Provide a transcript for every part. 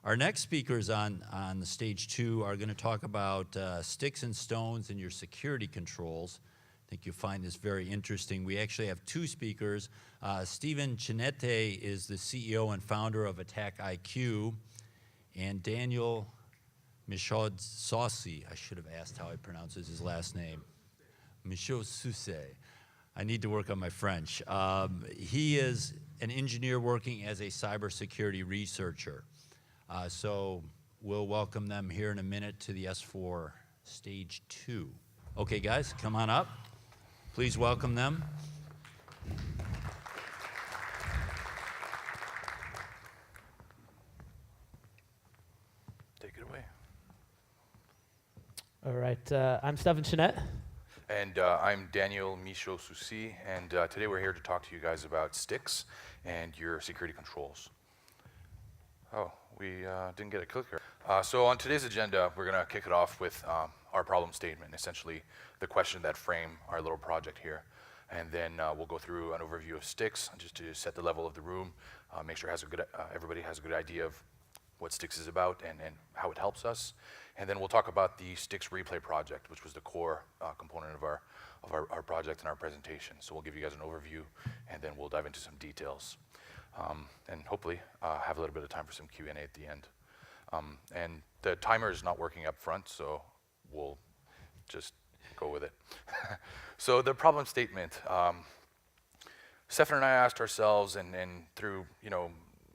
Our next speakers on the stage 2 are going to talk about sticks and stones and your security controls. I think you'll find this very interesting. We actually have 2 speakers. Stephen Chinete is the CEO and founder of AttackIQ, and Daniel Michaud-Saucy, I should have asked how he pronounces his last name. Michaud-Saucy. I need to work on my French. He is an engineer working as a cybersecurity researcher. So we'll welcome them here in a minute to the S4 stage 2. Okay, guys, come on up. Please welcome them. Take it away. All right, I'm Stephen Chinette. And I'm Daniel Michaud-Saucy, and today we're here to talk to you guys about STIX and your security controls. Oh, we didn't get a clicker. So on today's agenda, we're going to kick it off with our problem statement, essentially the question that frame our little project here. And then we'll go through an overview of STIX, just to set the level of the room, make sure everybody has a good idea of what STIX is about and how it helps us. And then we'll talk about the STIX Replay Project, which was the core component of our project and our presentation. So we'll give you guys an overview, and then we'll dive into some details. And hopefully have a little bit of time for some Q&A at the end. And the timer is not working up front, so we'll just go with it. So the problem statement. Stefan and I asked ourselves, and through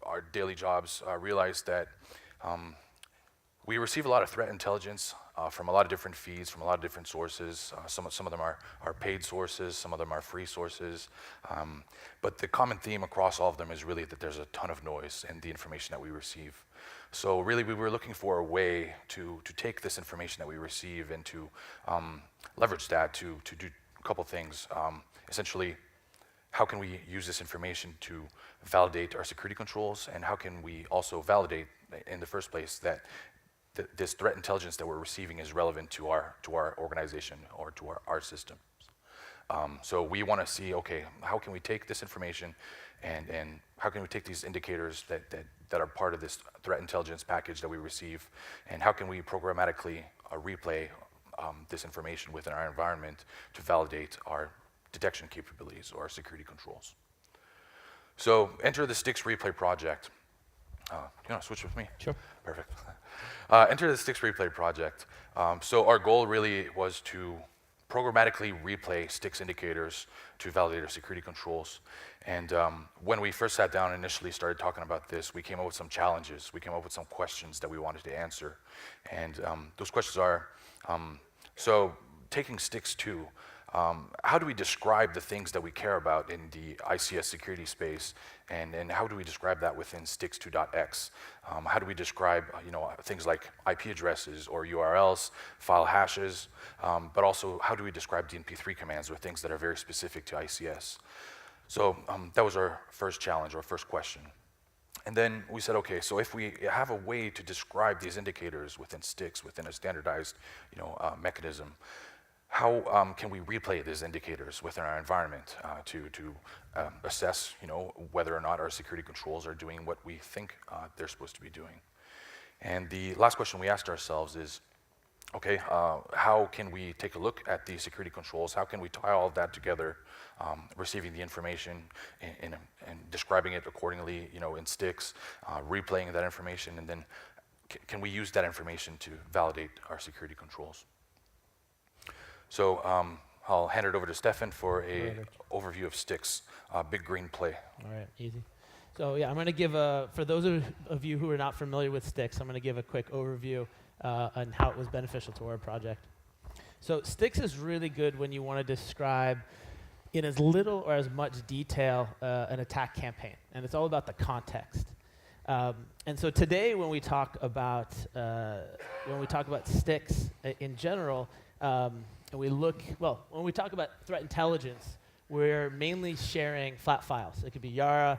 our daily jobs, realized that we receive a lot of threat intelligence from a lot of different feeds, from a lot of different sources. Some of them are paid sources, some of them are free sources. But the common theme across all of them is really that there's a ton of noise in the information that we receive. So really we were looking for a way to take this information that we receive and to leverage that to do a couple things. Essentially, how can we use this information to validate our security controls, and how can we also validate in the first place that this threat intelligence that we're receiving is relevant to our organization or to our systems. So we want to see, okay, how can we take this information and how can we take these indicators that are part of this threat intelligence package that we receive, and how can we programmatically replay this information within our environment to validate our detection capabilities or our security controls. So enter the STIX Replay Project. You want to switch with me? Sure. Perfect. Enter the STIX Replay Project. So our goal really was to programmatically replay STIX indicators to validate our security controls. And when we first sat down and initially started talking about this, we came up with some challenges. We came up with some questions that we wanted to answer. And those questions are, so taking STIX 2, how do we describe the things that we care about in the ICS security space, and how do we describe that within STIX 2.x? How do we describe things like IP addresses or URLs, file hashes, but also how do we describe DNP3 commands or things that are very specific to ICS? So that was our first challenge, our first question. And then we said, okay, so if we have a way to describe these indicators within STIX, within a standardized mechanism, how can we replay these indicators within our environment to assess, whether or not our security controls are doing what we think they're supposed to be doing? And the last question we asked ourselves is, okay, how can we take a look at the security controls? How can we tie all of that together, receiving the information and describing it accordingly, in STIX, replaying that information, and then can we use that information to validate our security controls? So I'll hand it over to Stefan for a overview of STIX, big green play. All right, easy. So yeah, I'm going to give for those of you who are not familiar with STIX, I'm going to give a quick overview on how it was beneficial to our project. So STIX is really good when you want to describe in as little or as much detail an attack campaign, and it's all about the context. And so today, when we talk about STIX in general, and when we talk about threat intelligence, we're mainly sharing flat files. It could be Yara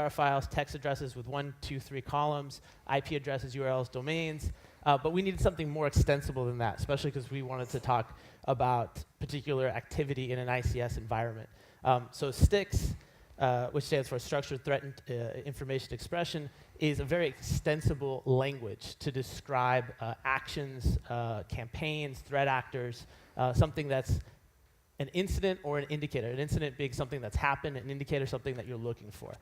files, text addresses with 1, 2, 3 columns, IP addresses, URLs, domains. But we needed something more extensible than that, especially because we wanted to talk about particular activity in an ICS environment. So STIX, which stands for Structured Threat Information Expression, is a very extensible language to describe actions, campaigns, threat actors, something that's an incident or an indicator. An incident being something that's happened, an indicator something that you're looking for.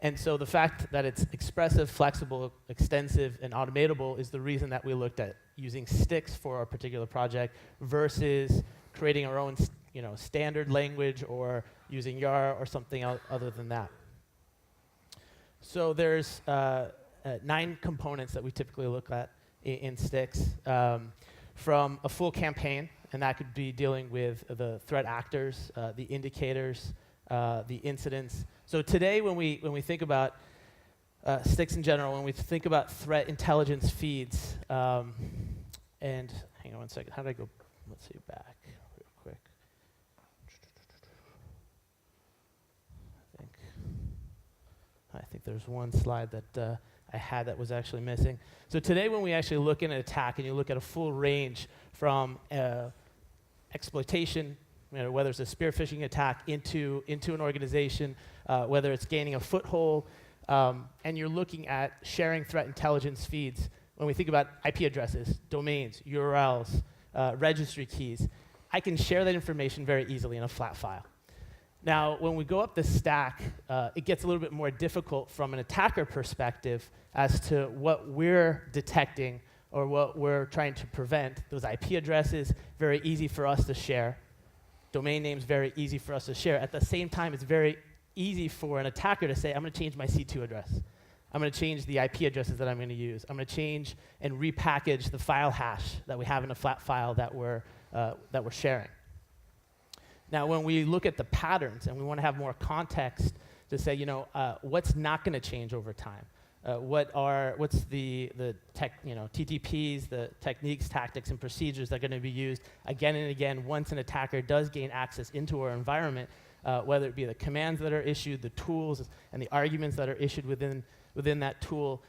And so the fact that it's expressive, flexible, extensive, and automatable is the reason that we looked at using STIX for our particular project versus creating our own standard language or using YAR or something other than that. So there's 9 components that we typically look at in STIX, from a full campaign, and that could be dealing with the threat actors, the indicators, the incidents. So today, when we think about STIX in general, when we think about threat intelligence feeds, and hang on one second, how did I go? Let's see, back real quick. I think there's one slide that I had that was actually missing. So today, when we actually look at an attack, and you look at a full range from exploitation, whether it's a spear phishing attack into an organization, whether it's gaining a foothold, and you're looking at sharing threat intelligence feeds. When we think about IP addresses, domains, URLs, registry keys, I can share that information very easily in a flat file. Now, when we go up the stack, it gets a little bit more difficult from an attacker perspective as to what we're detecting or what we're trying to prevent. Those IP addresses, very easy for us to share. Domain names, very easy for us to share. At the same time, it's very easy for an attacker to say, I'm going to change my C2 address. I'm going to change the IP addresses that I'm going to use. I'm going to change and repackage the file hash that we have in a flat file that we're sharing. Now, when we look at the patterns and we want to have more context to say, what's not going to change over time? What's the TTPs, the techniques, tactics, and procedures that are going to be used again and again once an attacker does gain access into our environment, whether it be the commands that are issued, the tools, and the arguments that are issued within that tool.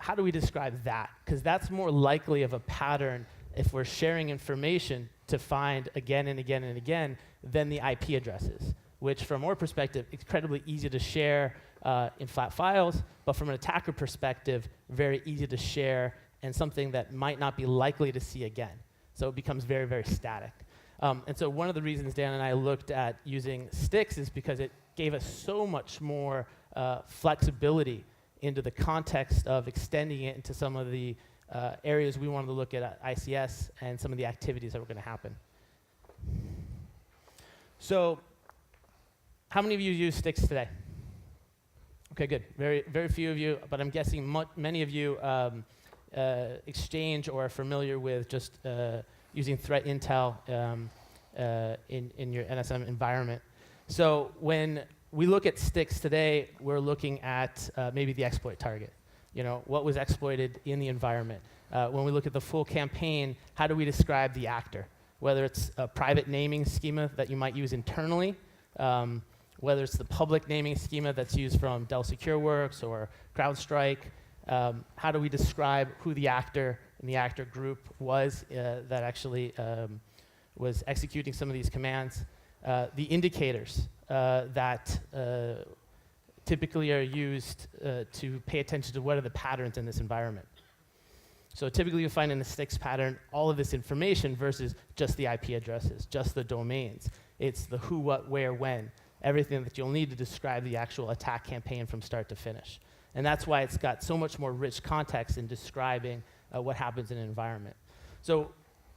How do we describe that? Because that's more likely of a pattern if we're sharing information to find again and again and again than the IP addresses, which from our perspective, incredibly easy to share in flat files, but from an attacker perspective, very easy to share and something that might not be likely to see again. So it becomes very, very static. And so one of the reasons Dan and I looked at using STIX is because it gave us so much more flexibility into the context of extending it into some of the areas we wanted to look at ICS and some of the activities that were going to happen. So how many of you use STIX today? Okay, good. Very, very few of you, but I'm guessing many of you exchange or are familiar with just using threat intel in your NSM environment. So when we look at STIX today, we're looking at maybe the exploit target. What was exploited in the environment. When we look at the full campaign, how do we describe the actor? Whether it's a private naming schema that you might use internally, whether it's the public naming schema that's used from Dell SecureWorks or CrowdStrike, how do we describe who the actor and the actor group was that actually was executing some of these commands? The indicators that typically are used to pay attention to what are the patterns in this environment. So typically you find in the STIX pattern all of this information versus just the IP addresses, just the domains. It's the who, what, where, when, everything that you'll need to describe the actual attack campaign from start to finish. And that's why it's got so much more rich context in describing what happens in an environment. So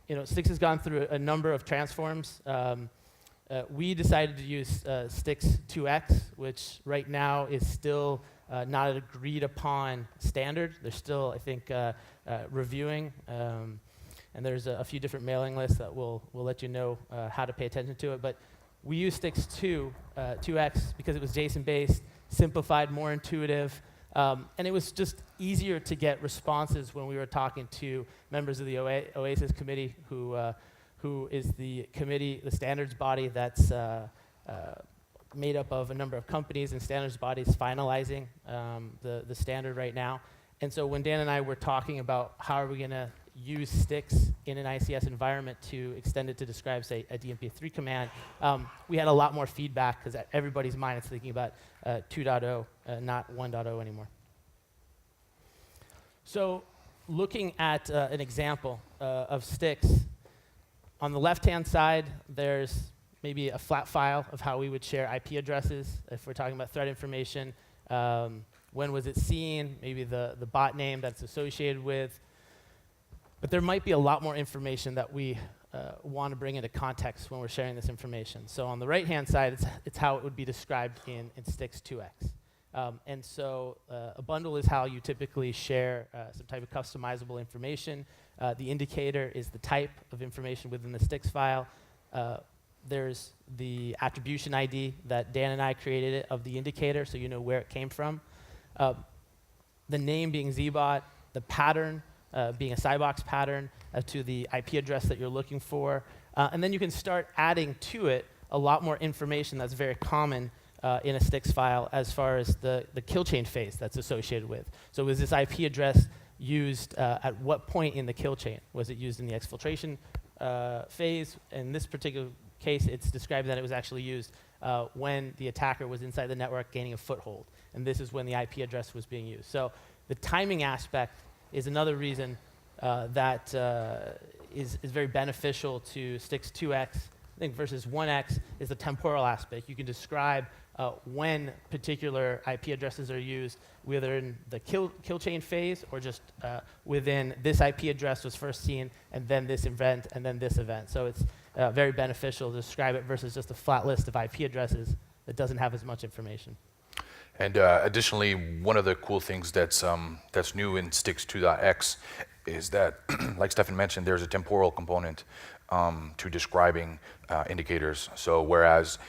STIX has gone through a number of transforms. We decided to use STIX 2X, which right now is still not an agreed upon standard. They're still, I think, reviewing. And there's a few different mailing lists that will let you know how to pay attention to it. But we use STIX 2X because it was JSON-based, simplified, more intuitive. And it was just easier to get responses when we were talking to members of the OASIS committee, who is the committee, the standards body that's made up of a number of companies and standards bodies finalizing the standard right now. And so when Dan and I were talking about how are we going to use STIX in an ICS environment to extend it to describe, say, a DMP3 command, we had a lot more feedback because everybody's mind is thinking about 2.0, not 1.0 anymore. So looking at an example of STIX, on the left-hand side, there's maybe a flat file of how we would share IP addresses. If we're talking about threat information, when was it seen, maybe the bot name that's associated with. But there might be a lot more information that we want to bring into context when we're sharing this information. So on the right-hand side, it's how it would be described in STIX 2x. And so a bundle is how you typically share some type of customizable information. The indicator is the type of information within the STIX file. There's the attribution ID that Dan and I created of the indicator, so you know where it came from. The name being ZBot, the pattern being a CyBox pattern as to the IP address that you're looking for. And then you can start adding to it a lot more information that's very common in a STIX file as far as the kill chain phase that's associated with. So was this IP address used at what point in the kill chain? Was it used in the exfiltration phase? In this particular case, it's described that it was actually used when the attacker was inside the network gaining a foothold. And this is when the IP address was being used. So the timing aspect is another reason that is very beneficial to STIX 2x, I think, versus 1x is the temporal aspect. You can describe when particular IP addresses are used, whether in the kill chain phase or just within this IP address was first seen, and then this event, and then this event. So it's very beneficial to describe it versus just a flat list of IP addresses that doesn't have as much information. And additionally, one of the cool things that's new in STIX 2.x is that, like Stefan mentioned, there's a temporal component to describing indicators. So whereas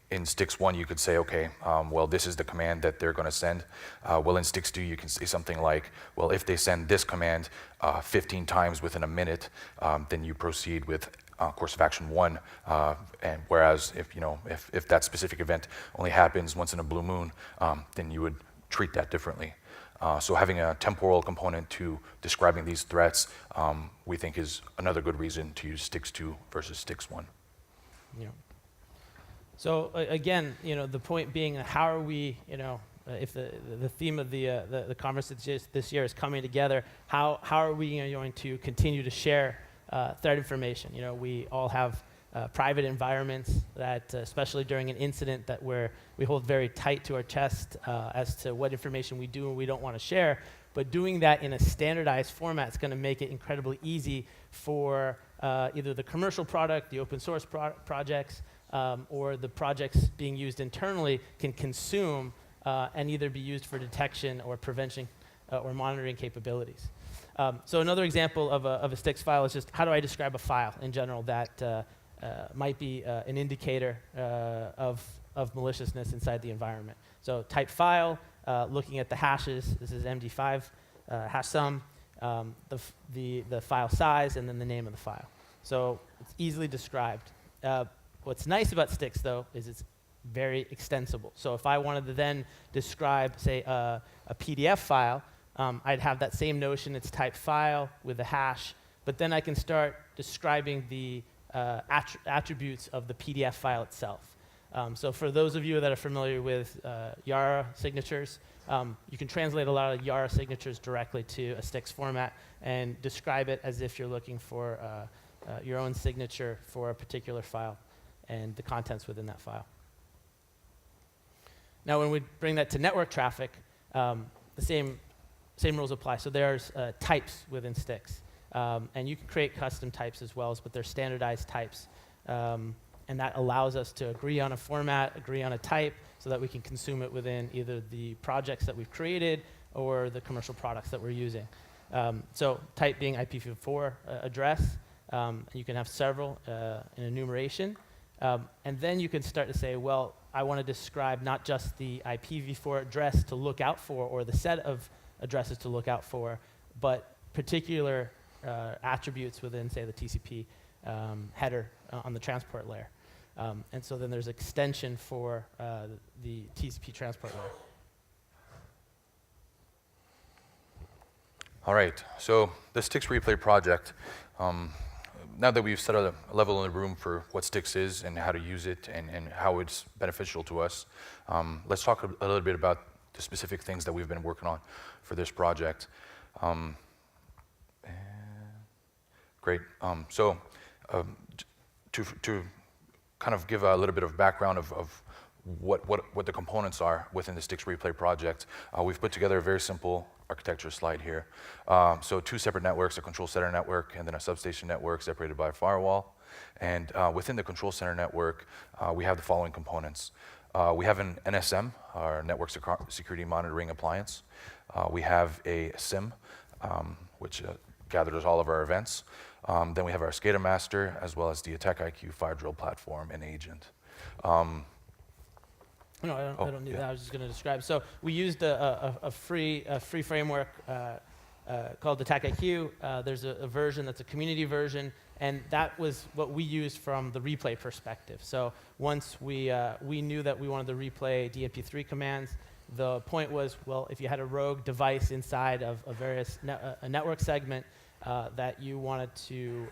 in STIX 1 you could say, okay, well, this is the command that they're going to send. Well, in STIX 2 you can say something like, well, if they send this command 15 times within a minute, then you proceed with course of action 1, and whereas if that specific event only happens once in a blue moon, then you would treat that differently. So having a temporal component to describing these threats, we think is another good reason to use STIX 2 versus STIX 1. Yeah. So again, the point being, how are we, if the theme of the conference this year is coming together, how are we going to continue to share threat information? We all have private environments that, especially during an incident, that we hold very tight to our chest as to what information we do and we don't want to share. But doing that in a standardized format is going to make it incredibly easy for either the commercial product, the open source projects, or the projects being used internally can consume and either be used for detection or prevention or monitoring capabilities. So another example of a STIX file is just how do I describe a file in general that might be an indicator of maliciousness inside the environment. So type file, looking at the hashes, this is MD5 hash sum, the file size, and then the name of the file. So it's easily described. What's nice about STIX, though, is it's very extensible. So if I wanted to then describe, say, a PDF file, I'd have that same notion. It's type file with a hash, but then I can start describing the attributes of the PDF file itself. So for those of you that are familiar with Yara signatures, you can translate a lot of Yara signatures directly to a STIX format and describe it as if you're looking for your own signature for a particular file and the contents within that file. Now, when we bring that to network traffic, the same rules apply. So there's types within STIX. And you can create custom types as well, but they're standardized types. And that allows us to agree on a format, agree on a type, so that we can consume it within either the projects that we've created or the commercial products that we're using. So type being IPv4 address. You can have several in enumeration. And then you can start to say, well, I want to describe not just the IPv4 address to look out for or the set of addresses to look out for, but particular attributes within, say, the TCP header on the transport layer. And so then there's extension for the TCP transport layer. All right, so the STIX Replay project, now that we've set a level in the room for what STIX is and how to use it and how it's beneficial to us, let's talk a little bit about the specific things that we've been working on for this project. Great. To kind of give a little bit of background of what the components are within the STIX Replay project, we've put together a very simple architecture slide here. So 2 separate networks, a control center network and then a substation network separated by a firewall. And within the control center network, we have the following components. We have an NSM, our network security monitoring appliance. We have a SIM, which gathers all of our events. Then we have our SCADA master, as well as the AttackIQ fire drill platform and agent. No, I don't need that. I was just going to describe. So we used a free framework called AttackIQ. There's a version that's a community version, and that was what we used from the replay perspective. So once we knew that we wanted to replay DNP3 commands, the point was, well, if you had a rogue device inside of a network segment that you wanted to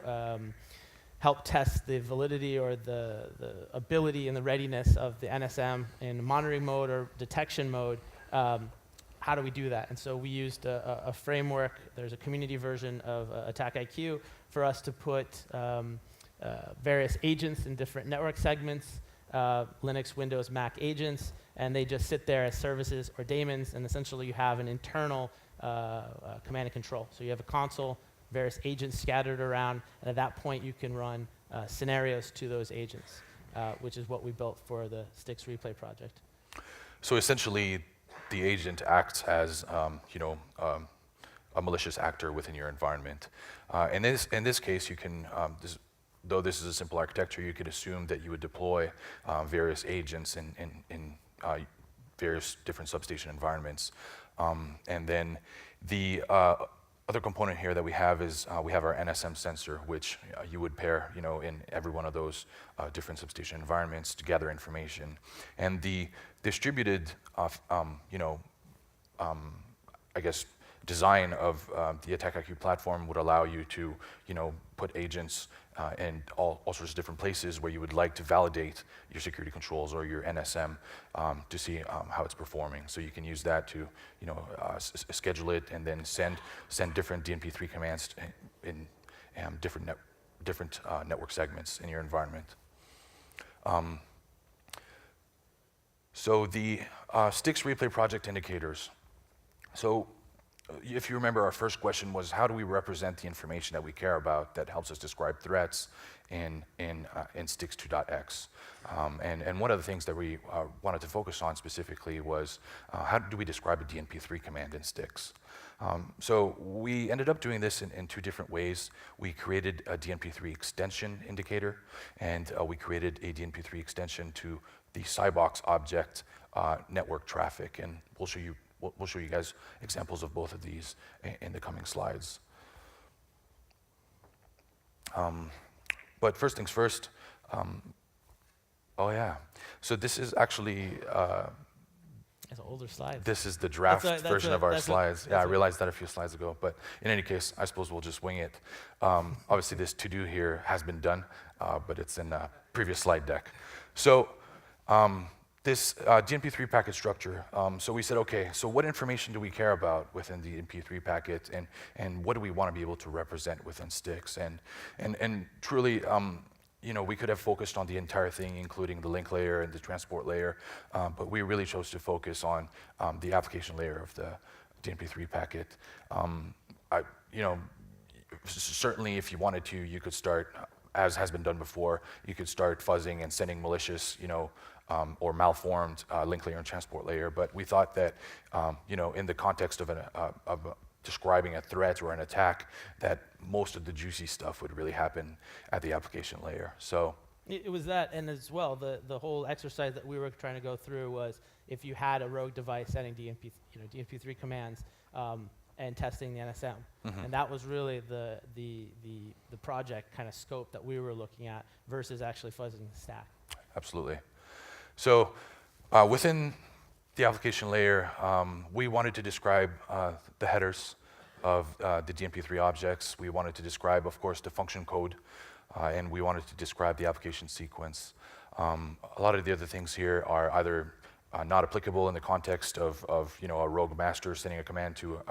help test the validity or the ability and the readiness of the NSM in monitoring mode or detection mode, how do we do that? And so we used a framework. There's a community version of AttackIQ for us to put various agents in different network segments, Linux, Windows, Mac agents, and they just sit there as services or daemons, and essentially you have an internal command and control. So you have a console, various agents scattered around, and at that point you can run scenarios to those agents, which is what we built for the STIX Replay project. So essentially, the agent acts as a malicious actor within your environment. In this case, you can, though this is a simple architecture, you could assume that you would deploy various agents in various different substation environments. And then the other component here that we have is we have our NSM sensor, which you would pair, in every one of those different substation environments to gather information. And the distributed, I guess, design of the AttackIQ platform would allow you to, put agents in all sorts of different places where you would like to validate your security controls or your NSM to see how it's performing. So you can use that to, schedule it and then send different DNP3 commands in different network segments in your environment. So the STIX Replay Project indicators. So if you remember, our first question was, how do we represent the information that we care about that helps us describe threats in STIX 2.x? And one of the things that we wanted to focus on specifically was, how do we describe a DNP3 command in STIX? So we ended up doing this in 2 different ways. We created a DNP3 extension indicator, and we created a DNP3 extension to the CyBox object network traffic, and we'll show you guys examples of both of these in the coming slides. But first things first, so this is actually It's an older slide. this is the draft version of our slides. I realized that a few slides ago, but in any case, I suppose we'll just wing it. Obviously, this to-do here has been done, but it's in a previous slide deck. So this DNP3 packet structure, so we said, okay, so what information do we care about within the DNP3 packet, and what do we want to be able to represent within STIX? And truly, we could have focused on the entire thing, including the link layer and the transport layer, but we really chose to focus on the application layer of the DNP3 packet. Certainly, if you wanted to, you could start, as has been done before, you could start fuzzing and sending malicious, or malformed link layer and transport layer. But we thought that, in the context of describing a threat or an attack, that most of the juicy stuff would really happen at the application layer. So it was that, and as well, the whole exercise that we were trying to go through was, if you had a rogue device sending DNP3 commands and testing the NSM, and that was really the project kind of scope that we were looking at versus actually fuzzing the stack. Absolutely. So within the application layer, we wanted to describe the headers of the DNP3 objects. We wanted to describe, of course, the function code, and we wanted to describe the application sequence. A lot of the other things here are either not applicable in the context of a rogue master sending a command to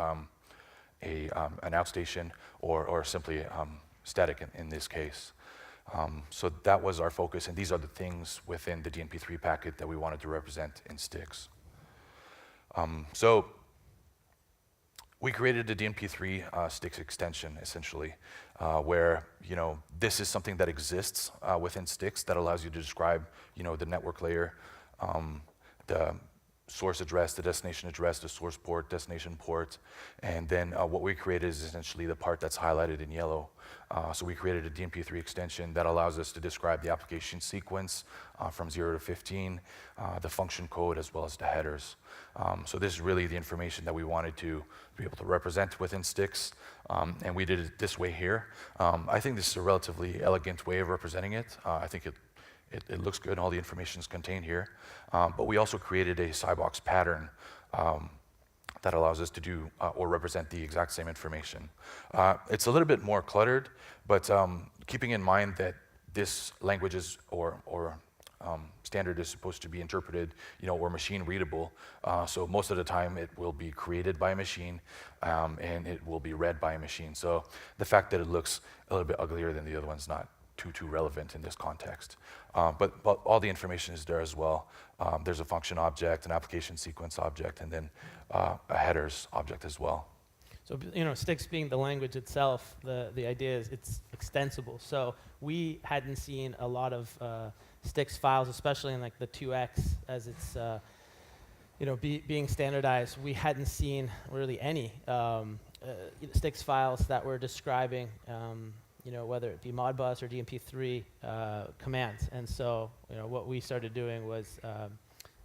an outstation or simply static in this case. So that was our focus, and these are the things within the DNP3 packet that we wanted to represent in STIX. So we created the DNP3 STIX extension, essentially, where this is something that exists within STIX that allows you to describe the network layer, the source address, the destination address, the source port, destination port, and then what we created is essentially the part that's highlighted in yellow. So we created a DNP3 extension that allows us to describe the application sequence from 0 to 15, the function code, as well as the headers. So this is really the information that we wanted to be able to represent within STIX, and we did it this way here. I think this is a relatively elegant way of representing it. I think it looks good, all the information is contained here. But we also created a CyBox pattern that allows us to do or represent the exact same information. It's a little bit more cluttered, but keeping in mind that this language is or standard is supposed to be interpreted, or machine readable. So most of the time it will be created by a machine and it will be read by a machine. So the fact that it looks a little bit uglier than the other one's not too relevant in this context. But all the information is there as well. There's a function object, an application sequence object, and then a headers object as well. So, STIX being the language itself, the idea is it's extensible. So we hadn't seen a lot of STIX files, especially in like the 2x as it's being standardized. We hadn't seen really any STIX files that were describing whether it be Modbus or DNP3 commands. And so, what we started doing was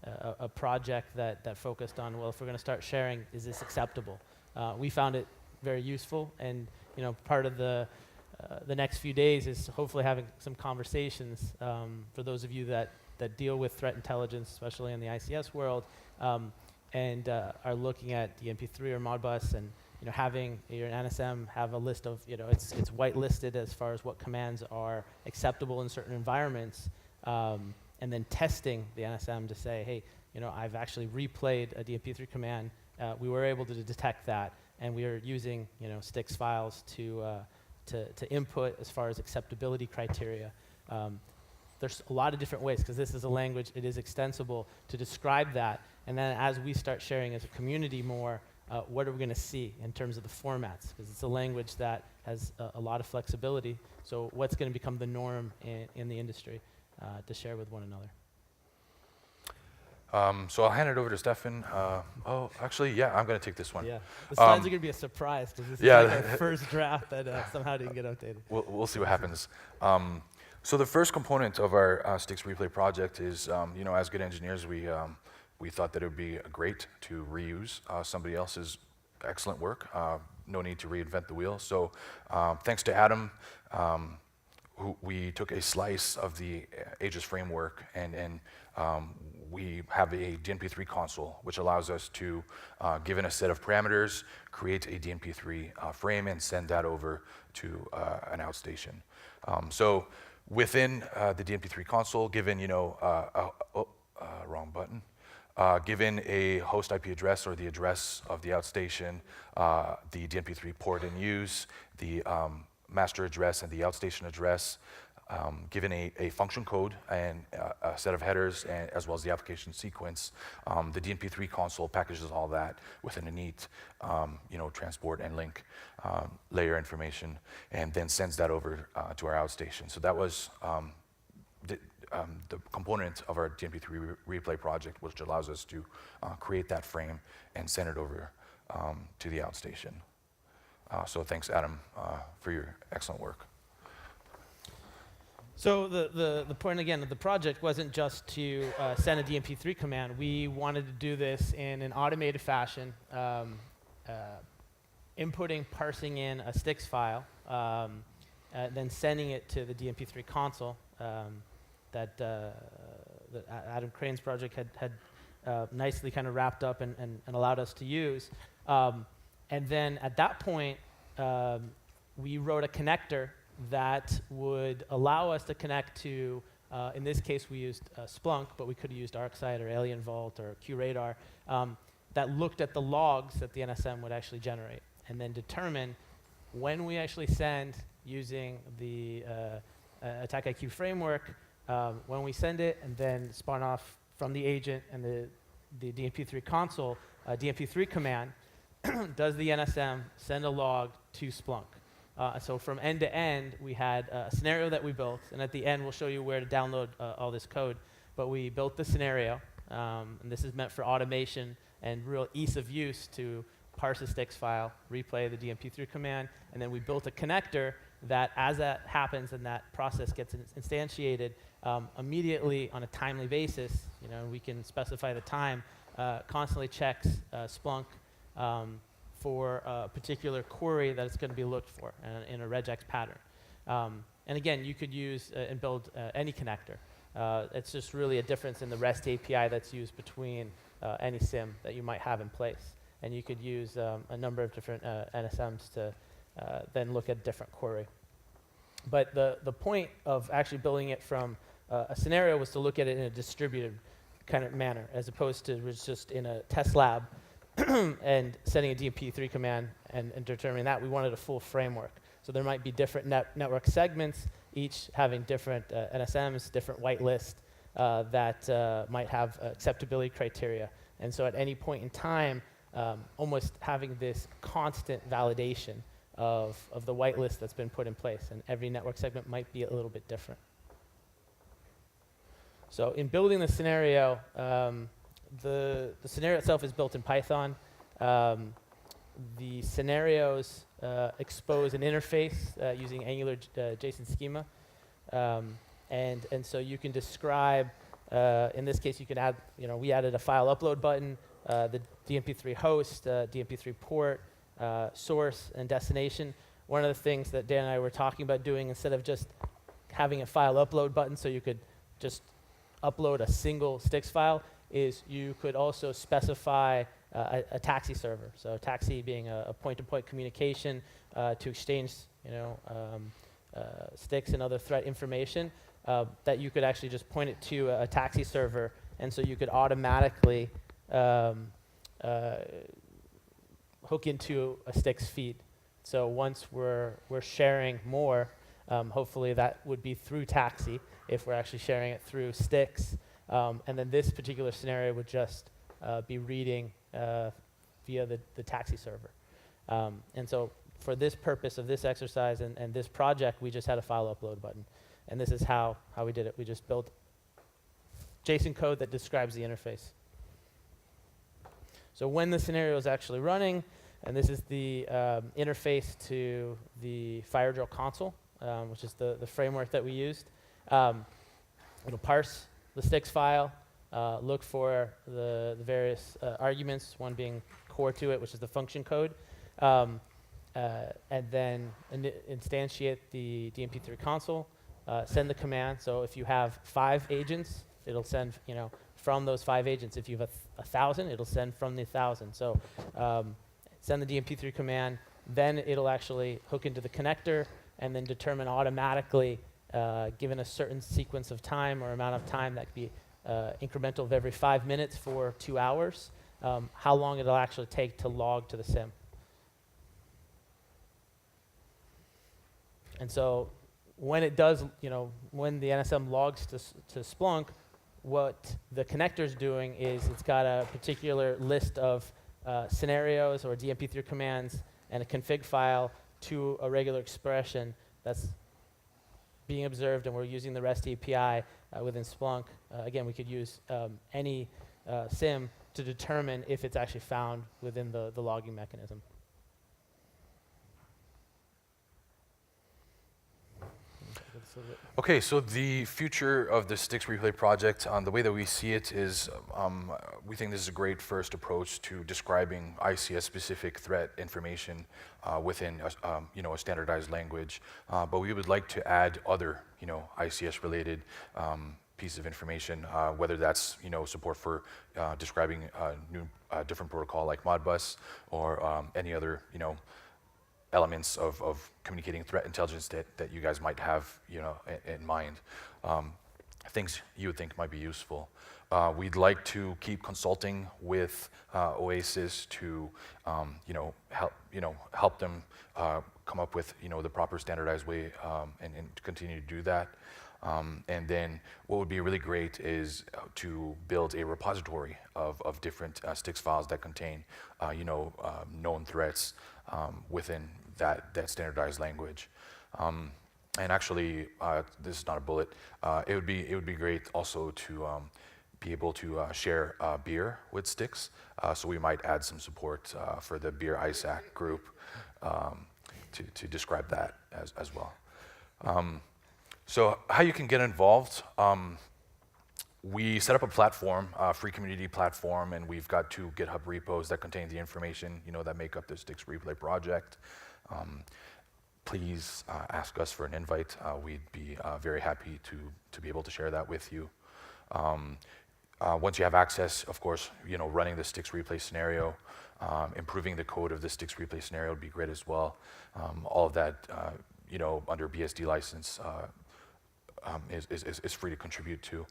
a project that focused on, well, if we're going to start sharing, is this acceptable? We found it very useful, and part of the next few days is hopefully having some conversations for those of you that deal with threat intelligence, especially in the ICS world, and are looking at DNP3 or Modbus, and having your NSM have a list of, it's whitelisted as far as what commands are acceptable in certain environments, and then testing the NSM to say, hey, I've actually replayed a DNP3 command. We were able to detect that, and we are using, STIX files to input as far as acceptability criteria. There's a lot of different ways, because this is a language, it is extensible to describe that, and then as we start sharing as a community more, what are we going to see in terms of the formats? Because it's a language that has a lot of flexibility. So what's going to become the norm in the industry to share with one another? So I'll hand it over to Stefan. Actually, yeah, I'm going to take this one. Yeah, the slides are going to be a surprise, because this is like our first draft that somehow didn't get updated. We'll see what happens. So the first component of our STIX Replay project is, as good engineers, we thought that it would be great to reuse somebody else's excellent work. No need to reinvent the wheel. So thanks to Adam, we took a slice of the Aegis framework, and we have a DNP3 console, which allows us to, given a set of parameters, create a DNP3 frame and send that over to an outstation. So within the DNP3 console, given, wrong button. Given a host IP address or the address of the outstation, the DNP3 port in use, the master address and the outstation address, given a function code and a set of headers, and as well as the application sequence, the DNP3 console packages all that within a neat transport and link layer information, and then sends that over to our outstation. So that was the component of our DNP3 replay project, which allows us to create that frame and send it over to the outstation. So thanks, Adam, for your excellent work. So the point, again, of the project wasn't just to send a DNP3 command. We wanted to do this in an automated fashion, inputting, parsing in a STIX file, then sending it to the DNP3 console that Adam Crane's project had nicely kind of wrapped up and allowed us to use. And then at that point, we wrote a connector that would allow us to connect to, in this case we used Splunk, but we could have used ArcSight or Alien Vault or QRadar, that looked at the logs that the NSM would actually generate. and then determine when we actually send using the AttackIQ framework, when we send it, and then spawn off from the agent and the DMP3 console, DMP3 command, does the NSM send a log to Splunk? So from end to end, we had a scenario that we built, and at the end, we'll show you where to download all this code. But we built the scenario, and this is meant for automation and real ease of use to parse a STIX file, replay the DMP3 command, and then we built a connector that, as that happens and that process gets instantiated, immediately on a timely basis, we can specify the time, constantly checks Splunk for a particular query that it's going to be looked for in a regex pattern. And again, you could use and build any connector. It's just really a difference in the REST API that's used between any SIM that you might have in place. And you could use a number of different NSMs to then look at a different query. But the point of actually building it from a scenario was to look at it in a distributed kind of manner, as opposed to just in a test lab and setting a DMP3 command and determining that. We wanted a full framework. So there might be different network segments, each having different NSMs, different whitelist that might have acceptability criteria. And so at any point in time, almost having this constant validation of the whitelist that's been put in place. And every network segment might be a little bit different. So in building the scenario, the scenario itself is built in Python. The scenarios expose an interface using Angular JSON schema. And so you can describe, in this case, you can add, we added a file upload button, the DMP3 host, DMP3 port, source, and destination. One of the things that Dan and I were talking about doing, instead of just having a file upload button so you could just upload a single STIX file, is you could also specify a taxi server. So taxi being a point-to-point communication to exchange, STIX and other threat information, that you could actually just point it to a taxi server, and so you could automatically hook into a STIX feed. So once we're sharing more, hopefully that would be through taxi if we're actually sharing it through STIX. And then this particular scenario would just be reading via the taxi server. And so for this purpose of this exercise and this project, we just had a file upload button. And this is how we did it. We just built JSON code that describes the interface. So when the scenario is actually running, and this is the interface to the fire drill console, which is the framework that we used. It'll parse the STIX file, look for the various arguments, one being core to it, which is the function code, and then instantiate the DMP3 console, send the command. So if you have 5 agents, it'll send from those 5 agents. If you have 1,000, it'll send from the 1,000. So send the DMP3 command, then it'll actually hook into the connector and then determine automatically, given a certain sequence of time or amount of time that could be incremental of every 5 minutes for 2 hours, how long it'll actually take to log to the SIM. And so when it does, when the NSM logs to Splunk, what the connector is doing is it's got a particular list of scenarios or DMP3 commands and a config file to a regular expression that's being observed, and we're using the REST API within Splunk. Again, we could use any SIM to determine if it's actually found within the logging mechanism. Okay, so the future of the STIX Replay project, the way that we see it is, we think this is a great first approach to describing ICS-specific threat information within a standardized language. But we would like to add other, ICS-related pieces of information, whether that's support for describing a new different protocol like Modbus or any other elements of communicating threat intelligence that you guys might have in mind. things you would think might be useful. We'd like to keep consulting with Oasis to help them come up with the proper standardized way and to continue to do that. And then what would be really great is to build a repository of different STIX files that contain known threats within that standardized language. And actually, this is not a bullet. It would be great also to be able to share beer with STIX. So we might add some support for the beer ISAC group to describe that as well. So how you can get involved? We set up a platform, a free community platform, and we've got 2 GitHub repos that contain the information that make up the STIX Replay project. Please ask us for an invite. We'd be very happy to be able to share that with you. Once you have access, of course, running the STIX Replay scenario, improving the code of the STIX Replay scenario would be great as well. All of that, under BSD license is free to contribute to.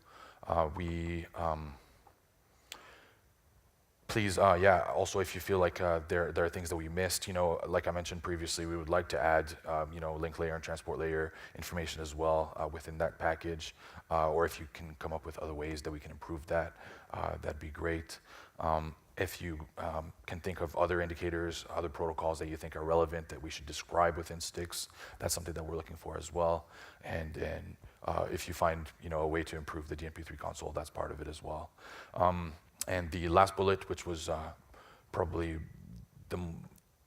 Please, also if you feel like there are things that we missed, like I mentioned previously, we would like to add, link layer and transport layer information as well within that package. Or if you can come up with other ways that we can improve that, that'd be great. If you can think of other indicators, other protocols that you think are relevant that we should describe within STIX, that's something that we're looking for as well. And then if you find a way to improve the DNP3 console, that's part of it as well. And the last bullet, which was probably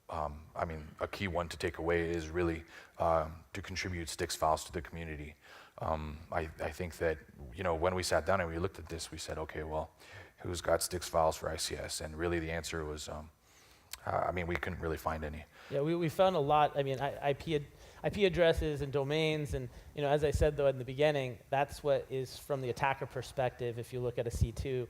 a key one to take away, is really to contribute STIX files to the community. I think that when we sat down and we looked at this, we said, okay, well, who's got STIX files for ICS? And really the answer was, we couldn't really find any. Yeah, we found a lot. IP addresses and domains, and as I said though in the beginning, that's what is from the attacker perspective. If you look at a C2,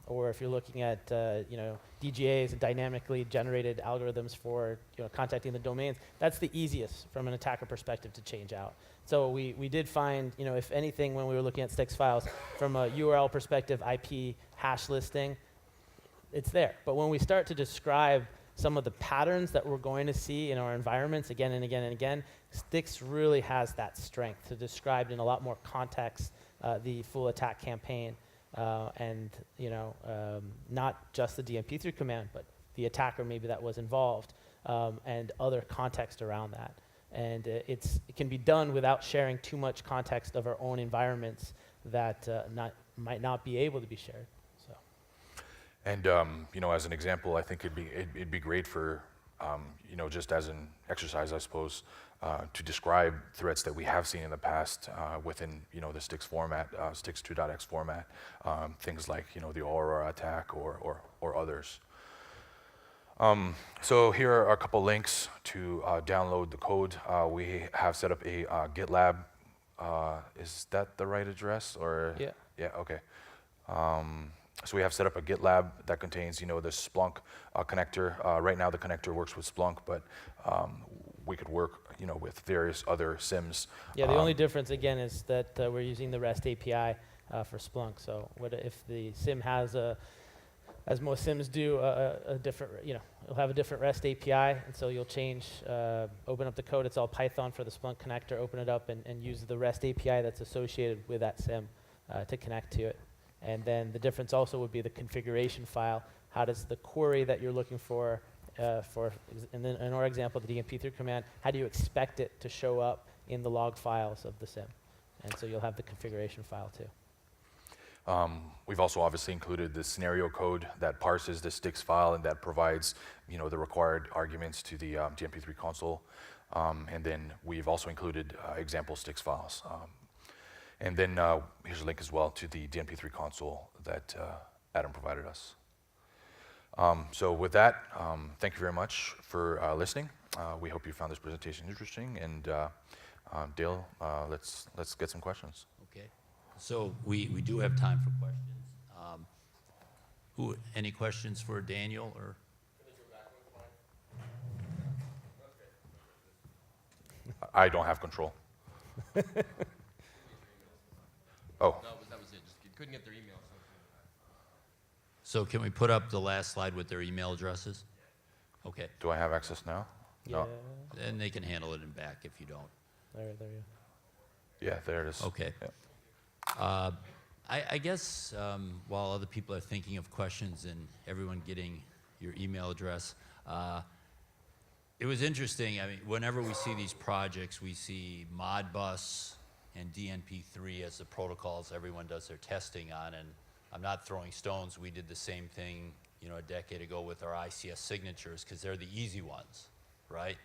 or if you're looking at DGAs and dynamically generated algorithms for contacting the domains, that's the easiest from an attacker perspective to change out. So we did find, if anything, when we were looking at STIX files, from a URL perspective, IP hash listing, it's there. But when we start to describe some of the patterns that we're going to see in our environments again and again and again, STIX really has that strength to describe in a lot more context the full attack campaign, and not just the DNP3 command, but the attacker maybe that was involved, and other context around that. And it can be done without sharing too much context of our own environments that might not be able to be shared. So. And as an example, I think it'd be great for just as an exercise, I suppose, to describe threats that we have seen in the past within the STIX format, STIX 2.x format, things like the Aurora attack or others. So here are a couple links to download the code. We have set up a GitLab. Is that the right address? Or yeah. Yeah. Okay. So we have set up a GitLab that contains the Splunk connector. Right now the connector works with Splunk, but we could work with various other SIMs. Yeah. The only difference again is that we're using the REST API for Splunk. So if the SIM has as most SIMs do, a different, it'll have a different REST API, and so you'll change, open up the code, it's all Python for the Splunk connector, open it up and use the REST API that's associated with that SIM to connect to it. And then the difference also would be the configuration file. How does the query that you're looking for, and then in our example, the DNP3 command, how do you expect it to show up in the log files of the SIM? And so you'll have the configuration file too. We've also obviously included the scenario code that parses the STIX file and that provides, the required arguments to the DNP3 console. And then we've also included example STIX files. And then here's a link as well to the DNP3 console that Adam provided us. So with that, thank you very much for listening. We hope you found this presentation interesting. And Dale, let's get some questions. Okay. So we do have time for questions. Any questions for Daniel or? I don't have control. Oh, That was it. Just couldn't get their email. So can we put up the last slide with their email addresses? Okay. do I have access now? No. Yeah. And they can handle it in back if you don't. There you go. Yeah, there it is. Okay. Yeah. I guess while other people are thinking of questions and everyone getting your email address, it was interesting. I mean, whenever we see these projects, we see Modbus and DNP3 as the protocols everyone does their testing on. And I'm not throwing stones. We did the same thing, a decade ago with our ICS signatures because they're the easy ones, right?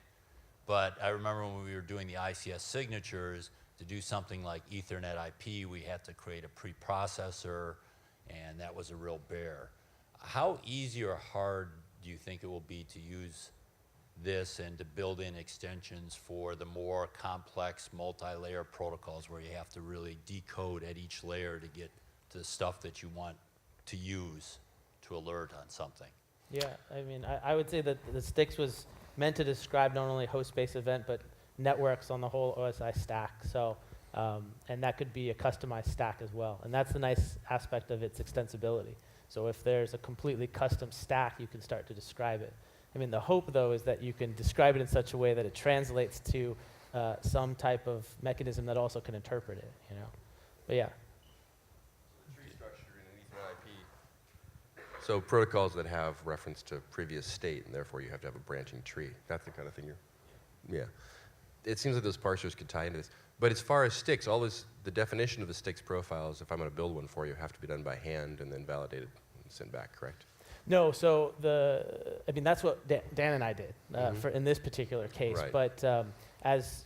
But I remember when we were doing the ICS signatures, to do something like Ethernet IP, we had to create a preprocessor, and that was a real bear. How easy or hard do you think it will be to use this and to build in extensions for the more complex multi-layer protocols where you have to really decode at each layer to get to the stuff that you want to use to alert on something? Yeah, I mean, I would say that the STIX was meant to describe not only host-based event, but networks on the whole OSI stack. So, and that could be a customized stack as well. And that's the nice aspect of its extensibility. So if there's a completely custom stack, you can start to describe it. I mean, the hope, though, is that you can describe it in such a way that it translates to some type of mechanism that also can interpret it, But yeah. Tree structure in an Ethernet IP. So protocols that have reference to previous state, and therefore you have to have a branching tree. That's the kind of thing yeah. It seems like those parsers could tie into this. But as far as STIX, the definition of the STIX profiles, if I'm going to build one for you, have to be done by hand and then validated and sent back, correct? No, so that's what Dan and I did for in this particular case. Right. But as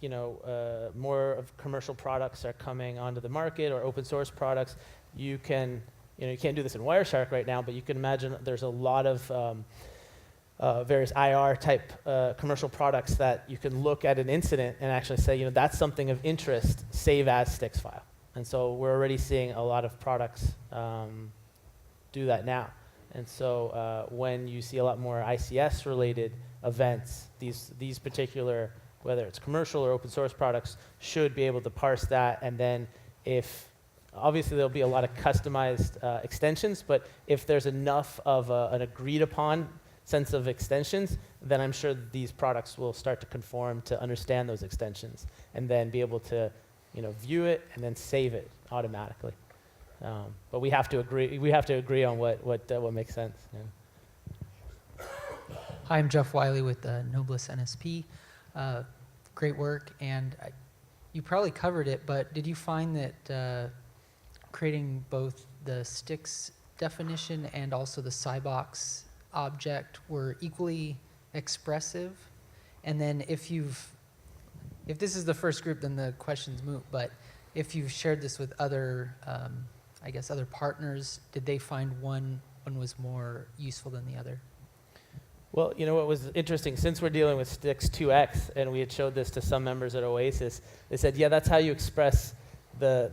more of commercial products are coming onto the market or open source products, you can, you can't do this in Wireshark right now, but you can imagine there's a lot of various IR type commercial products that you can look at an incident and actually say, that's something of interest, save as STIX file. And so we're already seeing a lot of products do that now. And so when you see a lot more ICS related events, these particular, whether it's commercial or open source products, should be able to parse that. And then obviously there'll be a lot of customized extensions, but if there's enough of an agreed upon sense of extensions, then I'm sure these products will start to conform to understand those extensions and then be able to view it and then save it automatically. But we have to agree. We have to agree on what makes sense. Yeah. Hi, I'm Jeff Wiley with Noblesse NSP. Great work, and you probably covered it, but did you find that creating both the STIX definition and also the CyBox object were equally expressive? And then if this is the first group, then the question's moot, but if you've shared this with other other partners, did they find one was more useful than the other? Well, what was interesting, since we're dealing with STIX 2x, and we had showed this to some members at Oasis, they said, yeah, that's how you express the,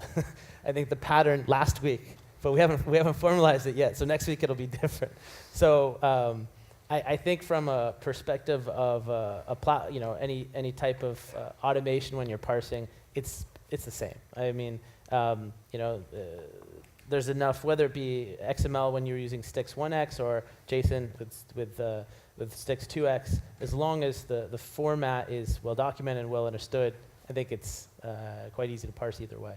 I think the pattern last week, but we haven't formalized it yet. So next week it'll be different. So I think from a perspective of any type of automation when you're parsing, it's the same. I mean, there's enough, whether it be XML when you're using STIX 1x or JSON with STIX 2x, as long as the format is well documented and well understood, I think it's quite easy to parse either way.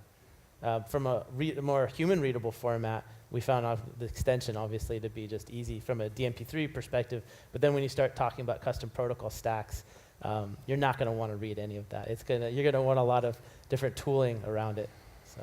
From a more human readable format, we found the extension obviously to be just easy from a DMP3 perspective, but then when you start talking about custom protocol stacks, you're not going to want to read any of that. You're going to want a lot of different tooling around it. So.